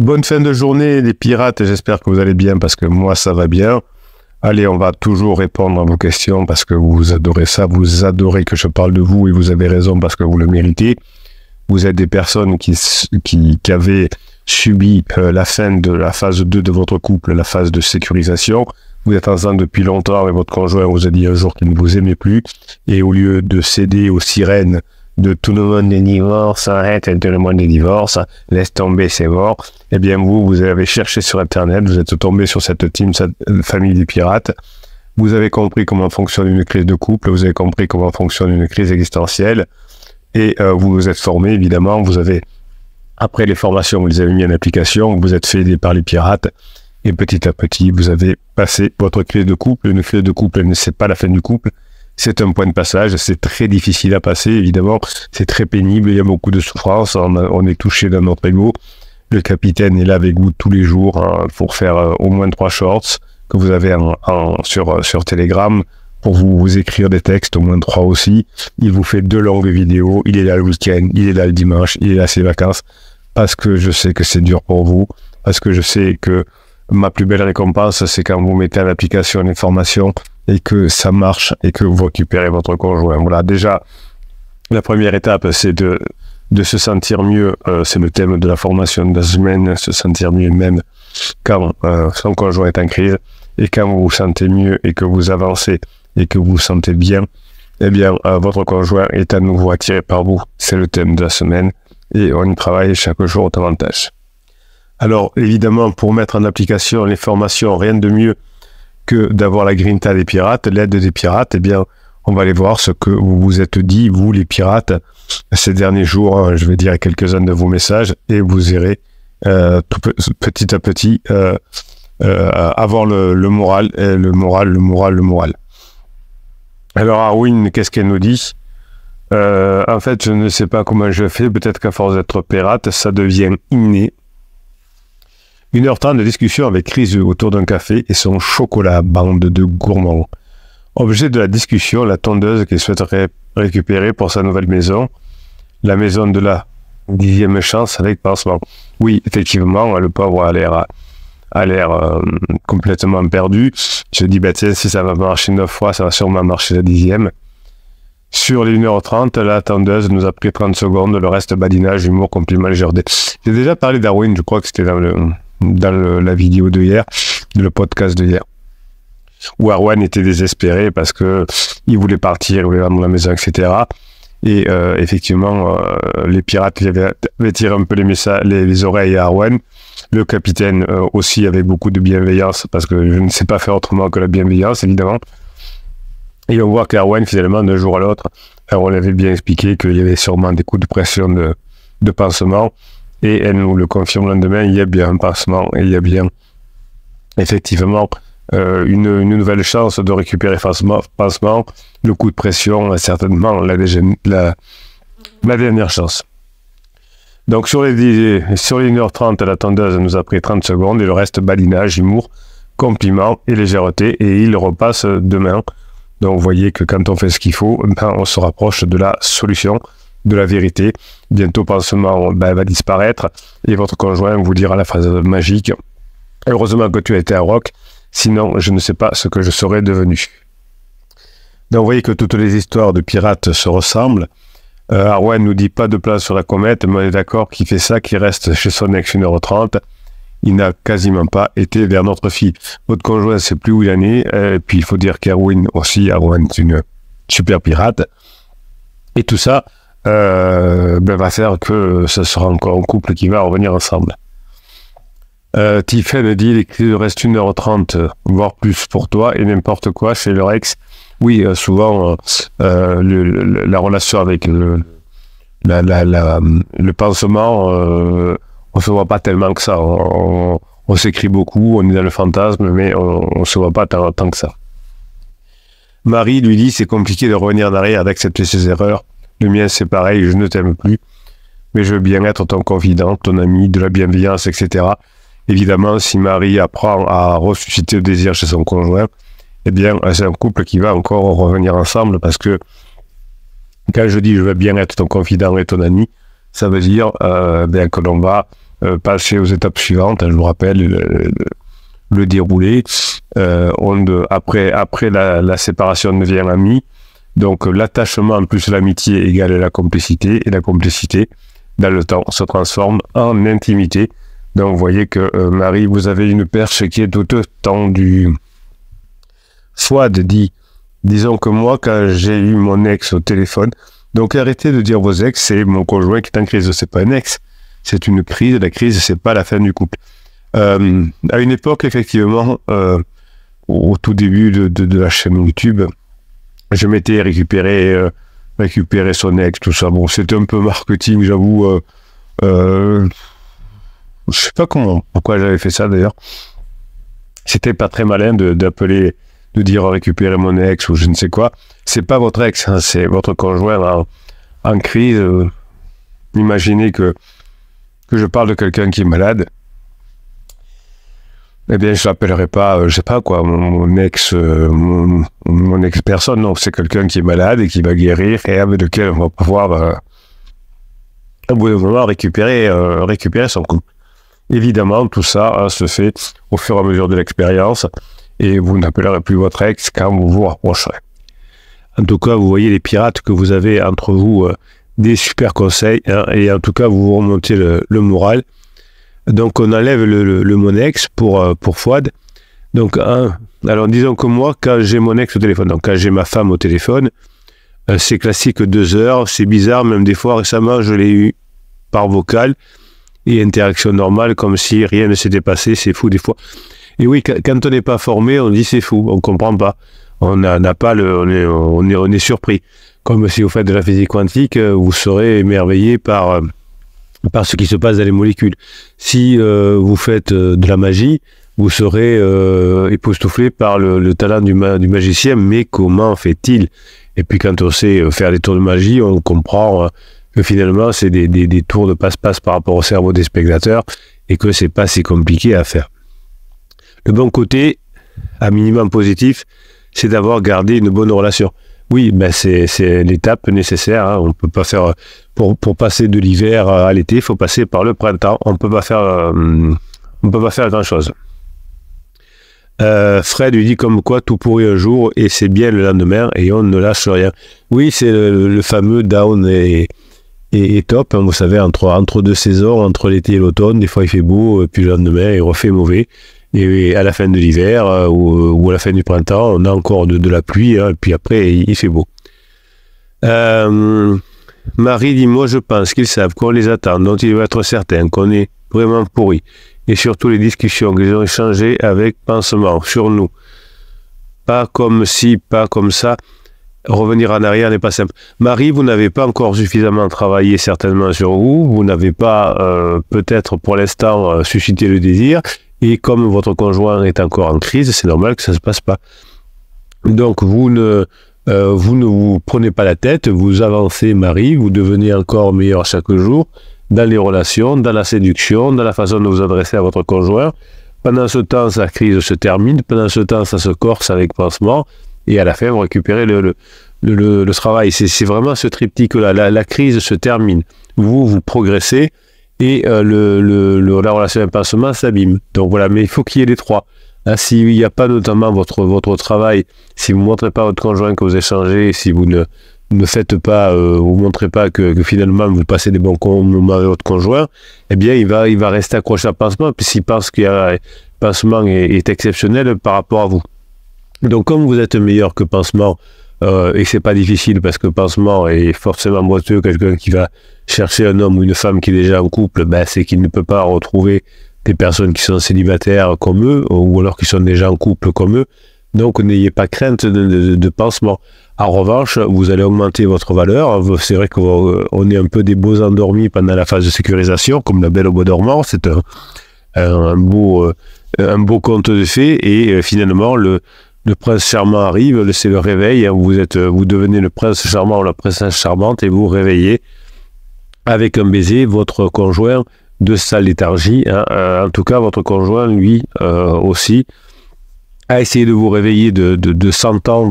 Bonne fin de journée les pirates, j'espère que vous allez bien parce que moi ça va bien. Allez, on va toujours répondre à vos questions parce que vous adorez ça, vous adorez que je parle de vous et vous avez raison parce que vous le méritez. Vous êtes des personnes qui avaient subi la fin de la phase 2 de votre couple, la phase de sécurisation. Vous êtes ensemble depuis longtemps et votre conjoint vous a dit un jour qu'il ne vous aimait plus. Et au lieu de céder aux sirènes de tout le monde des divorces, arrête tout le monde des divorces, laisse tomber, c'est mort. Eh bien, vous avez cherché sur Internet, vous êtes tombé sur cette team, cette famille des pirates. Vous avez compris comment fonctionne une crise de couple, vous avez compris comment fonctionne une crise existentielle. Et vous vous êtes formé, évidemment, vous avez, après les formations, vous les avez mis en application, vous êtes fait aider par les pirates. Et petit à petit, vous avez passé votre crise de couple. Une crise de couple, c'est pas la fin du couple. C'est un point de passage, c'est très difficile à passer, évidemment, c'est très pénible, il y a beaucoup de souffrance, on est touché dans notre ego. Le capitaine est là avec vous tous les jours pour faire au moins 3 shorts que vous avez sur Telegram, pour vous écrire des textes, au moins 3 aussi. Il vous fait 2 longues vidéos, il est là le week-end, il est là le dimanche, il est là ses vacances, parce que je sais que c'est dur pour vous, parce que je sais que ma plus belle récompense, c'est quand vous mettez à l'application les formations et que ça marche et que vous récupérez votre conjoint. Voilà, déjà, la première étape, c'est de se sentir mieux. C'est le thème de la formation de la semaine, se sentir mieux même quand son conjoint est en crise. Et quand vous vous sentez mieux et que vous avancez et que vous vous sentez bien, eh bien, votre conjoint est à nouveau attiré par vous. C'est le thème de la semaine et on y travaille chaque jour davantage. Alors, évidemment, pour mettre en application les formations, rien de mieux que d'avoir la grinta des pirates, l'aide des pirates. Eh bien, on va aller voir ce que vous vous êtes dit, vous, les pirates, ces derniers jours. Je vais dire quelques-uns de vos messages et vous irez petit à petit avoir le moral. Alors, Arwin, qu'est-ce qu'elle nous dit? En fait, je ne sais pas comment je fais. Peut-être qu'à force d'être pirate, ça devient inné. 1h30 de discussion avec Chris autour d'un café et son chocolat, bande de gourmands. Objet de la discussion, la tondeuse qu'il souhaiterait récupérer pour sa nouvelle maison. La maison de la 10e chance avec pansement. Oui, effectivement, le pauvre a l'air complètement perdu. Je dis, bah tiens, si ça va marcher 9 fois, ça va sûrement marcher la 10e. Sur les 1h30, la tondeuse nous a pris 30 secondes, le reste badinage, humour, compliment, légèreté. J'ai déjà parlé d'Arwin, je crois que c'était dans la vidéo de hier, le podcast de hier, où Arwen était désespéré parce que il voulait partir, il voulait vendre la maison, etc. Et effectivement, les pirates avaient tiré un peu les oreilles à Arwen. Le capitaine aussi avait beaucoup de bienveillance, parce que je ne sais pas faire autrement que la bienveillance, évidemment. Et on voit qu'Arwen, finalement, d'un jour à l'autre, on l'avait bien expliqué qu'il y avait sûrement des coups de pression de pansement. Et elle nous le confirme le lendemain, il y a bien un pansement et il y a bien effectivement une nouvelle chance de récupérer pansement. Le coup de pression, certainement la dernière chance. Donc sur les 1h30, la tondeuse nous a pris 30 secondes et le reste badinage, humour, compliment et légèreté, et il repasse demain. Donc vous voyez que quand on fait ce qu'il faut, ben, on se rapproche de la solution, de la vérité. Bientôt, pansement va disparaître et votre conjoint vous dira la phrase magique: heureusement que tu as été un rock, sinon je ne sais pas ce que je serais devenu. Donc vous voyez que toutes les histoires de pirates se ressemblent. Arwen nous dit pas de place sur la comète, mais on est d'accord qu'il fait ça, qu'il reste chez son ex 1h30. Il n'a quasiment pas été vers notre fille. Votre conjoint ne sait plus où il en est, et puis il faut dire qu'Arwen aussi, Arwen est une super pirate. Et tout ça va faire que ce sera encore un couple qui va revenir ensemble. Tiffen dit qu'il reste 1h30, voire plus pour toi, et n'importe quoi chez leur ex. Oui, souvent, la relation avec le pansement, on ne se voit pas tellement que ça. On s'écrit beaucoup, on est dans le fantasme, mais on ne se voit pas tant que ça. Marie lui dit, c'est compliqué de revenir en arrière, d'accepter ses erreurs. Le mien, c'est pareil, je ne t'aime plus, mais je veux bien être ton confident, ton ami, de la bienveillance, etc. Évidemment, si Marie apprend à ressusciter le désir chez son conjoint, eh bien, c'est un couple qui va encore revenir ensemble, parce que quand je dis je veux bien être ton confident et ton ami, ça veut dire que l'on va passer aux étapes suivantes. Je vous rappelle le déroulé. Après la séparation devient ami. Donc l'attachement plus l'amitié égale la complicité, et la complicité, dans le temps, se transforme en intimité. Donc vous voyez que Marie, vous avez une perche qui est toute tendue. Fouad dit, disons que moi, quand j'ai eu mon ex au téléphone, donc arrêtez de dire vos ex, c'est mon conjoint qui est en crise, c'est pas un ex, c'est une crise, la crise c'est pas la fin du couple. À une époque, effectivement, au tout début de la chaîne YouTube, je m'étais récupéré son ex, tout ça. Bon, c'était un peu marketing, j'avoue. Je sais pas pourquoi j'avais fait ça d'ailleurs. C'était pas très malin de dire récupérer mon ex ou je ne sais quoi. C'est pas votre ex, hein, c'est votre conjoint en crise. Imaginez que je parle de quelqu'un qui est malade. Eh bien, je l'appellerai pas, je sais pas quoi, mon ex personne. Non, c'est quelqu'un qui est malade et qui va guérir et avec lequel on va pouvoir, au bout d'un moment, récupérer son couple. Évidemment, tout ça se fait au fur et à mesure de l'expérience et vous n'appellerez plus votre ex quand vous vous rapprocherez. En tout cas, vous voyez les pirates que vous avez entre vous, des super conseils, hein, et en tout cas, vous remontez le moral. Donc, on enlève le mon ex pour Fouad. Donc, alors disons que moi, quand j'ai mon ex au téléphone, donc quand j'ai ma femme au téléphone, c'est classique 2 heures, c'est bizarre, même des fois récemment, je l'ai eu par vocal et interaction normale, comme si rien ne s'était passé, c'est fou des fois. Et oui, quand on n'est pas formé, on dit c'est fou, on comprend pas. On n'a pas on est surpris. Comme si vous faites de la physique quantique, vous serez émerveillé par ce qui se passe dans les molécules. Si vous faites de la magie, vous serez époustouflé par le talent du magicien, mais comment fait-il? Et puis quand on sait faire des tours de magie, on comprend que finalement c'est des tours de passe-passe par rapport au cerveau des spectateurs et que c'est pas si compliqué à faire. Le bon côté, à minimum positif, c'est d'avoir gardé une bonne relation. Oui, ben c'est l'étape nécessaire. Hein. On peut pas faire pour passer de l'hiver à l'été, il faut passer par le printemps. On peut pas faire grand chose. Fred lui dit comme quoi tout pourrit un jour et c'est bien le lendemain et on ne lâche rien. Oui, c'est le fameux down et top. Hein. Vous savez, entre 2 saisons, entre l'été et l'automne, des fois il fait beau, puis le lendemain il refait mauvais. Et à la fin de l'hiver ou à la fin du printemps, on a encore de la pluie, hein, et puis après, il fait beau. Marie dit, moi je pense qu'ils savent qu'on les attend, dont il va être certain qu'on est vraiment pourri. Et surtout les discussions qu'ils ont échangées avec Pansement sur nous. Pas comme si, pas comme ça. Revenir en arrière n'est pas simple. Marie, vous n'avez pas encore suffisamment travaillé certainement sur vous. Vous n'avez pas peut-être pour l'instant suscité le désir. Et comme votre conjoint est encore en crise, c'est normal que ça ne se passe pas. Donc, vous ne vous prenez pas la tête, vous avancez, Marie, vous devenez encore meilleur chaque jour dans les relations, dans la séduction, dans la façon de vous adresser à votre conjoint. Pendant ce temps, sa crise se termine. Pendant ce temps, ça se corse avec Pansement. Et à la fin, vous récupérez le travail. C'est vraiment ce triptyque-là. La crise se termine. Vous progressez. Et la relation avec Pansement s'abîme. Donc voilà, mais il faut qu'il y ait les trois. Hein, s'il n'y a pas notamment votre travail, si vous ne montrez pas votre conjoint que vous échangez, si vous ne faites pas, vous ne montrez pas que finalement vous passez des bons moments avec votre conjoint, eh bien il va rester accroché à Pansement, puisqu'il pense que Pansement est exceptionnel par rapport à vous. Donc comme vous êtes meilleur que Pansement, et que c'est pas difficile parce que Pansement est forcément boiteux, quelqu'un qui va chercher un homme ou une femme qui est déjà en couple, ben c'est qu'il ne peut pas retrouver des personnes qui sont célibataires comme eux, ou alors qui sont déjà en couple comme eux. Donc n'ayez pas crainte de Pansement. En revanche, vous allez augmenter votre valeur. C'est vrai qu'on est un peu des beaux endormis pendant la phase de sécurisation, comme la Belle au bois dormant. C'est un beau conte de fées, et finalement le prince charmant arrive, c'est le réveil, hein, vous devenez le prince charmant ou la princesse charmante et vous réveillez avec un baiser votre conjoint de sa léthargie. Hein. En tout cas, votre conjoint, lui, aussi, a essayé de vous réveiller de 100 ans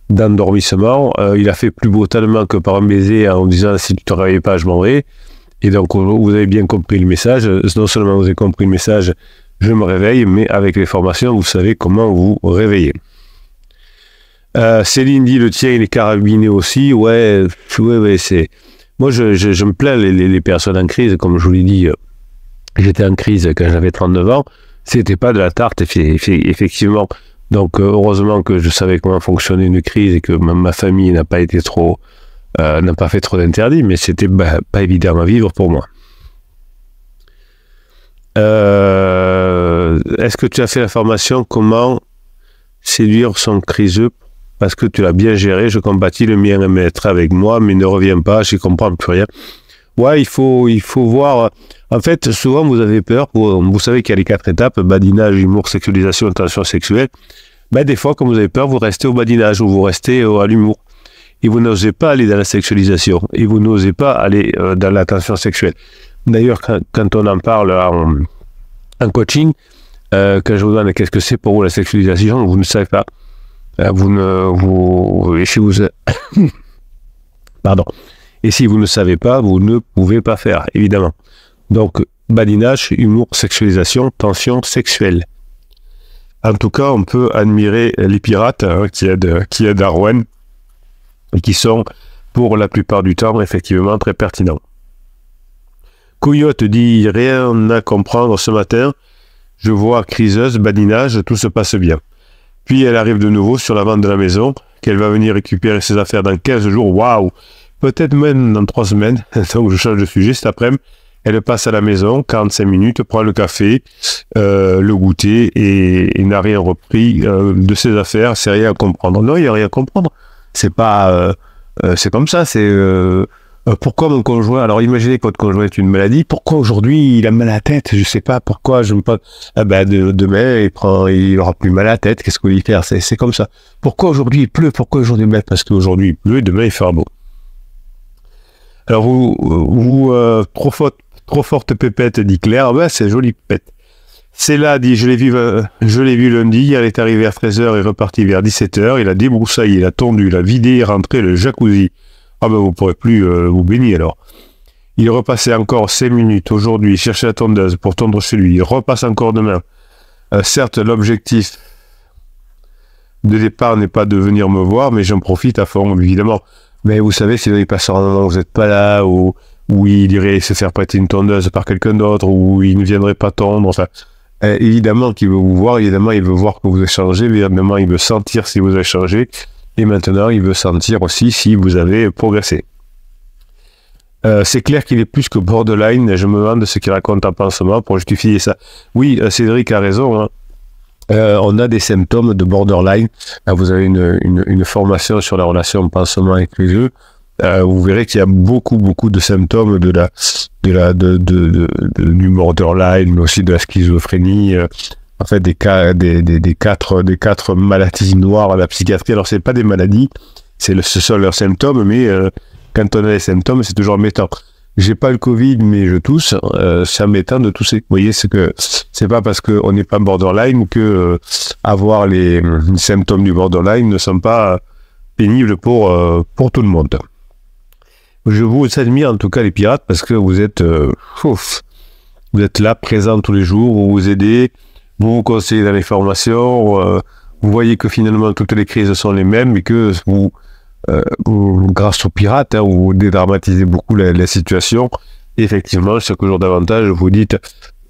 d'endormissement. Il a fait plus brutalement que par un baiser en disant « si tu ne te réveilles pas, je m'en vais ». Et donc, vous avez bien compris le message. Non seulement vous avez compris le message, je me réveille, mais avec les formations, vous savez comment vous réveiller. Céline dit, le tien, il est carabiné aussi. Ouais, c'est... Moi, je me plains, les personnes en crise, comme je vous l'ai dit, j'étais en crise quand j'avais 39 ans. C'était pas de la tarte, effectivement. Donc, heureusement que je savais comment fonctionnait une crise et que ma famille n'a pas été trop... n'a pas fait trop d'interdits, mais c'était pas évident à vivre pour moi. Est-ce que tu as fait la formation comment séduire son criseux parce que tu l'as bien géré? Je compatis, le mien aime être avec moi, mais ne reviens pas, je comprends plus rien. Ouais, il faut voir. En fait, souvent vous avez peur. Vous savez qu'il y a les 4 étapes: badinage, humour, sexualisation, tension sexuelle. Des fois, quand vous avez peur, vous restez au badinage ou vous restez à l'humour. Et vous n'osez pas aller dans la sexualisation. Et vous n'osez pas aller dans la tension sexuelle. D'ailleurs, quand on en parle en coaching, quand je vous demande qu'est-ce que c'est pour vous la sexualisation, vous ne savez pas. Pardon. Et si vous ne savez pas, vous ne pouvez pas faire, évidemment. Donc, badinage, humour, sexualisation, tension sexuelle. En tout cas, on peut admirer les pirates qui aident Arwen et qui sont, pour la plupart du temps, effectivement, très pertinents. Coyote dit, rien à comprendre ce matin. Je vois criseuse, badinage, tout se passe bien. Puis elle arrive de nouveau sur la vente de la maison, qu'elle va venir récupérer ses affaires dans 15 jours. Waouh! Peut-être même dans 3 semaines. Donc je change de sujet cet après-midi. Elle passe à la maison, 45 minutes, prend le café, le goûter et n'a rien repris de ses affaires. C'est rien à comprendre. Non, il n'y a rien à comprendre. C'est pas... c'est comme ça, c'est... pourquoi mon conjoint... Alors imaginez que votre conjoint est une maladie. Pourquoi aujourd'hui il a mal à la tête? Je sais pas pourquoi. Je me pas. Demain il aura plus mal à la tête. Qu'est-ce qu'il va y faire? C'est comme ça. Pourquoi aujourd'hui il pleut? Pourquoi aujourd'hui? Parce qu'aujourd'hui il pleut et demain il fera beau. Alors trop forte pépette, dit Claire. C'est joli pépette. C'est là, dit, je l'ai vu lundi. Elle est arrivée à 13h et repartie vers 17h. Il a débroussaillé, il a tondu, il a vidé et rentré le jacuzzi. Vous ne pourrez plus vous baigner alors. Il repassait encore 5 minutes aujourd'hui, il cherchait la tondeuse pour tondre chez lui. Il repasse encore demain. Certes, l'objectif de départ n'est pas de venir me voir, mais j'en profite à fond, évidemment. Mais vous savez, s'il il passe un moment où vous n'êtes pas là, ou il irait se faire prêter une tondeuse par quelqu'un d'autre, ou il ne viendrait pas tondre, enfin... évidemment qu'il veut vous voir, évidemment il veut voir que vous avez changé, évidemment il veut sentir si vous avez changé. Et maintenant, il veut sentir aussi si vous avez progressé. C'est clair qu'il est plus que borderline. Je me demande ce qu'il raconte en pansement pour justifier ça. Oui, Cédric a raison. On a des symptômes de borderline. Vous avez une formation sur la relation pansement avec les yeux. Vous verrez qu'il y a beaucoup de symptômes du borderline, mais aussi de la schizophrénie. En fait, des quatre maladies noires à la psychiatrie. Alors, c'est pas des maladies, ce sont leurs symptômes, mais quand on a les symptômes, c'est toujours embêtant. J'ai pas le Covid, mais je tousse. C'est embêtant de tousser. Vous voyez, c'est pas parce qu'on n'est pas borderline que avoir les symptômes du borderline ne sont pas pénibles pour tout le monde. Je vous admire en tout cas les pirates parce que vous êtes là, présents tous les jours, vous vous aidez. Vous conseillez dans les formations, vous voyez que finalement toutes les crises sont les mêmes et que vous grâce aux pirates, vous dédramatisez beaucoup la situation. Et effectivement, chaque jour davantage, vous dites,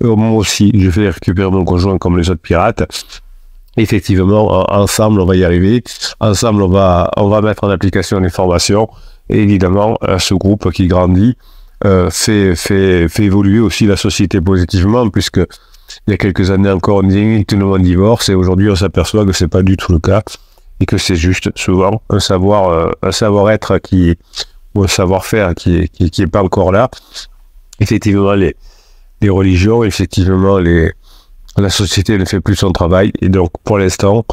moi aussi, je vais récupérer mon conjoint comme les autres pirates. Effectivement, ensemble, on va y arriver. Ensemble, on va mettre en application les formations. Et évidemment, ce groupe qui grandit fait évoluer aussi la société positivement, puisque il y a quelques années encore, on disait que tout le monde divorce, et aujourd'hui, on s'aperçoit que c'est pas du tout le cas, et que c'est juste souvent un savoir-être ou un savoir-faire qui est pas encore là. Effectivement, les religions, effectivement, la société ne fait plus son travail, et donc, pour l'instant,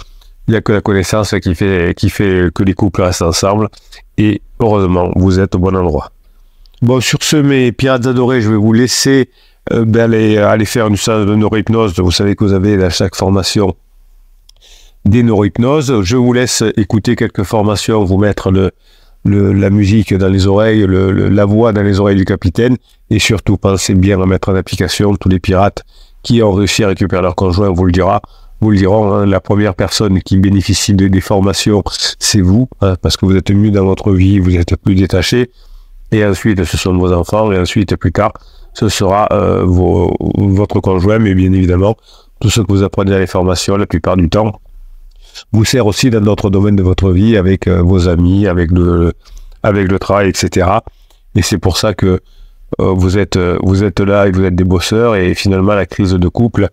il n'y a que la connaissance qui fait que les couples restent ensemble, et heureusement, vous êtes au bon endroit. Bon, sur ce, mes pirates adorés, je vais vous laisser aller faire une séance de neurohypnose. Vous savez que vous avez à chaque formation des neurohypnoses. Je vous laisse écouter quelques formations, vous mettre la musique dans les oreilles, la voix dans les oreilles du capitaine. Et surtout, pensez bien à mettre en application. Tous les pirates qui ont réussi à récupérer leur conjoint vous le diront, hein, la première personne qui bénéficie des formations, c'est vous, hein, parce que vous êtes mieux dans votre vie, vous êtes plus détaché. Et ensuite, ce sont vos enfants, et ensuite, plus tard, ce sera votre conjoint, mais bien évidemment, tout ce que vous apprenez dans les formations, la plupart du temps, vous sert aussi dans d'autres domaines de votre vie, avec vos amis, avec le travail, etc. Et c'est pour ça que vous êtes là et vous êtes des bosseurs, et finalement, la crise de couple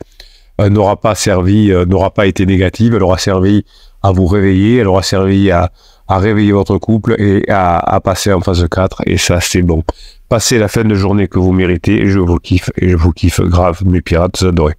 n'aura pas été négative, elle aura servi à vous réveiller, elle aura servi à réveiller votre couple et à passer en phase 4, et ça c'est bon. Passez la fin de journée que vous méritez, et je vous kiffe grave, mes pirates, adorés.